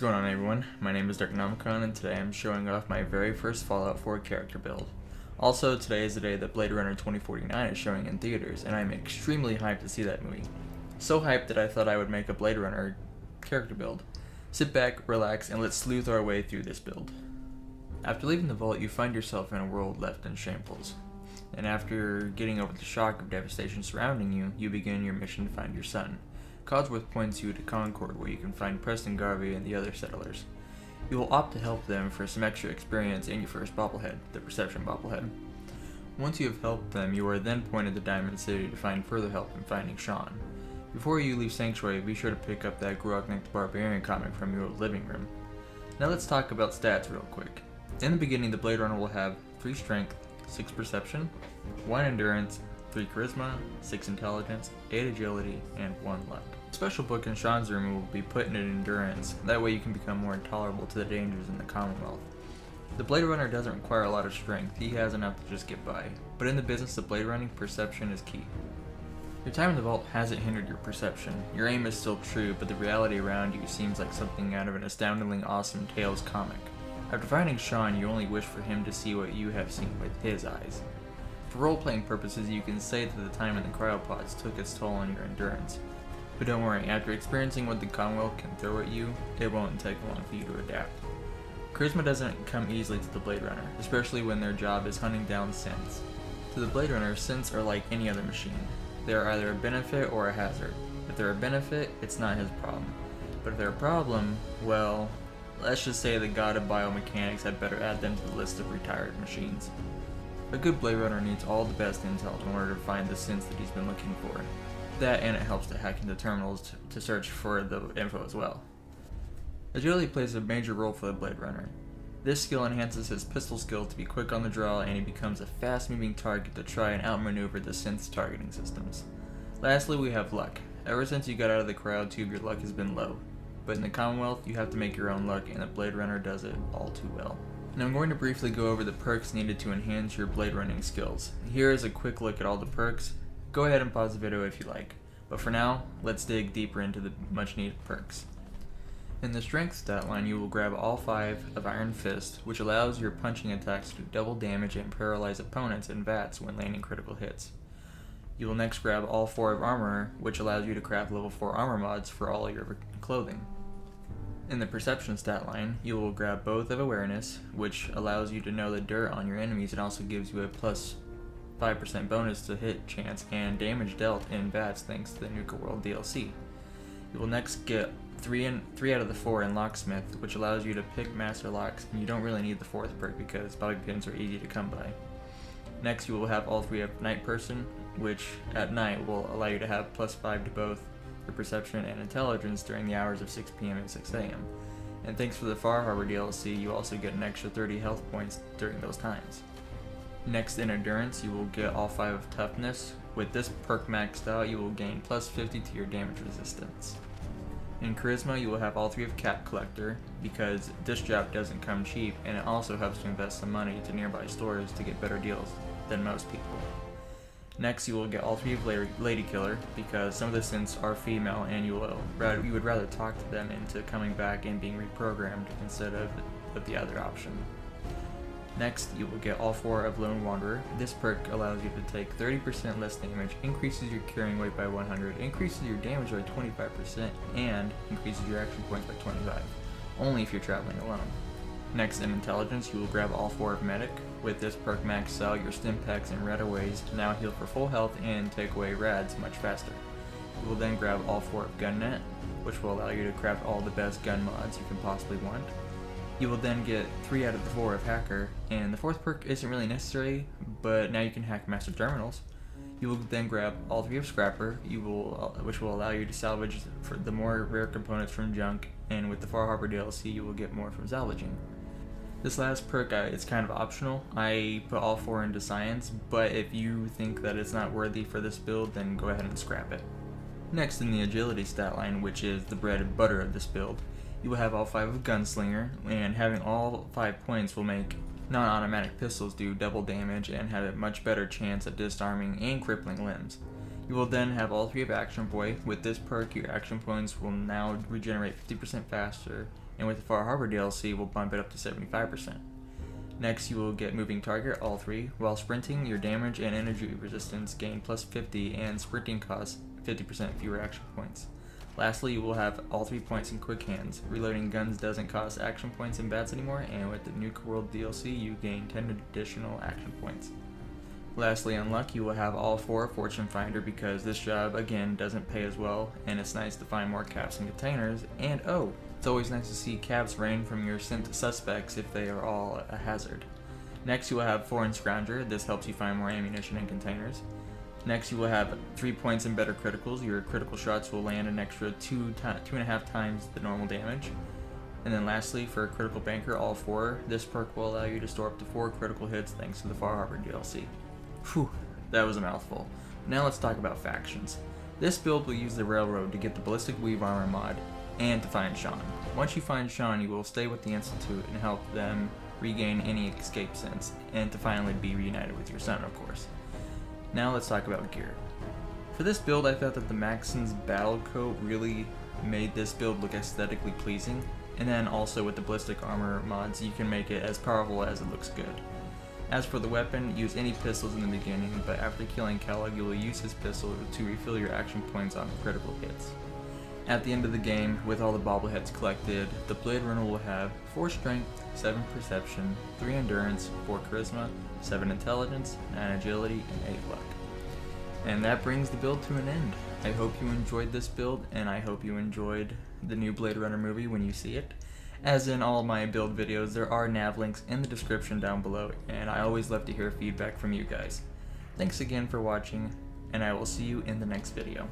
going on, everyone? My name is Derknomicon, and today I'm showing off my very first Fallout 4 character build. Also, today is the day that Blade Runner 2049 is showing in theaters, and I'm extremely hyped to see that movie. So hyped that I thought I would make a Blade Runner character build. Sit back, relax, and let's sleuth our way through this build. After leaving the vault, you find yourself in a world left in shambles. And after getting over the shock of devastation surrounding you, you begin your mission to find your son. Codsworth points you to Concord, where you can find Preston Garvey and the other settlers. You will opt to help them for some extra experience and your first bobblehead, the Perception bobblehead. Once you have helped them, you are then pointed to Diamond City to find further help in finding Sean. Before you leave Sanctuary, be sure to pick up that Grognak the Barbarian comic from your living room. Now let's talk about stats real quick. In the beginning, the Blade Runner will have 3 Strength, 6 Perception, 1 Endurance, 3 Charisma, 6 Intelligence, 8 Agility, and 1 Luck. A special book in Sean's room will be put in Endurance, that way you can become more intolerable to the dangers in the Commonwealth. The Blade Runner doesn't require a lot of strength, he has enough to just get by, but in the business of blade running, perception is key. Your time in the vault hasn't hindered your perception. Your aim is still true, but the reality around you seems like something out of an astoundingly awesome Tales comic. After finding Sean, you only wish for him to see what you have seen with his eyes. For role-playing purposes, you can say that the time in the cryopods took its toll on your endurance. But don't worry, after experiencing what the Commonwealth can throw at you, it won't take long for you to adapt. Charisma doesn't come easily to the Blade Runner, especially when their job is hunting down synths. To the Blade Runner, synths are like any other machine. They are either a benefit or a hazard. If they're a benefit, it's not his problem. But if they're a problem, well, let's just say the god of biomechanics had better add them to the list of retired machines. A good Blade Runner needs all the best intel in order to find the synths that he's been looking for. That, and it helps to hack into terminals to search for the info as well. Agility plays a major role for the Blade Runner. This skill enhances his pistol skill to be quick on the draw, and he becomes a fast-moving target to try and outmaneuver the synths' targeting systems. Lastly, we have luck. Ever since you got out of the cryo tube, your luck has been low. But in the Commonwealth, you have to make your own luck, and the Blade Runner does it all too well. Now I'm going to briefly go over the perks needed to enhance your blade running skills. Here is a quick look at all the perks. Go ahead and pause the video if you like. But for now, let's dig deeper into the much needed perks. In the strength stat line, you will grab all 5 of Iron Fist, which allows your punching attacks to do double damage and paralyze opponents in VATS when landing critical hits. You will next grab all 4 of Armor, which allows you to craft level 4 armor mods for all your clothing. In the Perception stat line, you will grab both of Awareness, which allows you to know the dirt on your enemies and also gives you a plus 5% bonus to hit chance and damage dealt in VATS thanks to the Nuka World DLC. You will next get 3 out of the 4 in Locksmith, which allows you to pick Master Locks, and you don't really need the 4th perk because bobby pins are easy to come by. Next, you will have all 3 of Night Person, which at night will allow you to have plus 5 to both your Perception and Intelligence during the hours of 6 PM and 6 AM. And thanks for the Far Harbor DLC, you also get an extra 30 health points during those times. Next, in Endurance, you will get all 5 of Toughness. With this perk maxed out, you will gain plus 50 to your damage resistance. In Charisma, you will have all 3 of Cap Collector, because this job doesn't come cheap, and it also helps to invest some money to nearby stores to get better deals than most people. Next, you will get all 3 of Lady Killer, because some of the synths are female and you would rather talk to them into coming back and being reprogrammed instead of the other option. Next, you will get all 4 of Lone Wanderer. This perk allows you to take 30% less damage, increases your carrying weight by 100, increases your damage by 25%, and increases your action points by 25, only if you're traveling alone. Next, in Intelligence, you will grab all 4 of Medic. With this perk maxed out, your Stimpaks and Radaways now heal for full health and take away rads much faster. You will then grab all 4 of Gunnet, which will allow you to craft all the best gun mods you can possibly want. You will then get 3 out of the 4 of Hacker, and the 4th perk isn't really necessary, but now you can hack master terminals. You will then grab all 3 of Scrapper, which will allow you to salvage for the more rare components from junk, and with the Far Harbor DLC you will get more from salvaging. This last perk is kind of optional. I put all 4 into Science, but if you think that it's not worthy for this build, then go ahead and scrap it. Next, in the Agility stat line, which is the bread and butter of this build, you will have all 5 of Gunslinger, and having all 5 points will make non-automatic pistols do double damage and have a much better chance at disarming and crippling limbs. You will then have all 3 of Action Boy. With this perk, your action points will now regenerate 50% faster and with the Far Harbor DLC we'll bump it up to 75%. Next you will get Moving Target, all 3. While sprinting, your damage and energy resistance gain plus 50 and sprinting costs 50% fewer action points. Lastly, you will have all 3 points in Quick Hands. Reloading guns doesn't cost action points in bats anymore, and with the Nuke World DLC you gain 10 additional action points. Lastly, on luck, you will have all 4 Fortune Finder because this job, again, doesn't pay as well, and it's nice to find more caps and containers, and oh, it's always nice to see caps rain from your synth suspects if they are all a hazard. Next, you will have Foreign Scrounger. This helps you find more ammunition and containers. Next, you will have 3 points in Better Criticals. Your critical shots will land an extra 2.5 times the normal damage. And then lastly, for Critical Banker, all 4, this perk will allow you to store up to 4 critical hits thanks to the Far Harbor DLC. Whew, that was a mouthful. Now let's talk about factions. This build will use the Railroad to get the Ballistic Weave Armor mod, and to find Sean. Once you find Sean, you will stay with the Institute and help them regain any escape sense, and to finally be reunited with your son, of course. Now let's talk about gear. For this build, I thought that the Maxson's Battle Coat really made this build look aesthetically pleasing, and then also with the Ballistic Armor mods, you can make it as powerful as it looks good. As for the weapon, use any pistols in the beginning, but after killing Kellogg, you will use his pistol to refill your action points on critical hits. At the end of the game, with all the bobbleheads collected, the Blade Runner will have 4 Strength, 7 Perception, 3 Endurance, 4 Charisma, 7 Intelligence, 9 Agility, and 8 Luck. And that brings the build to an end. I hope you enjoyed this build, and I hope you enjoyed the new Blade Runner movie when you see it. As in all my build videos, there are nav links in the description down below, and I always love to hear feedback from you guys. Thanks again for watching, and I will see you in the next video.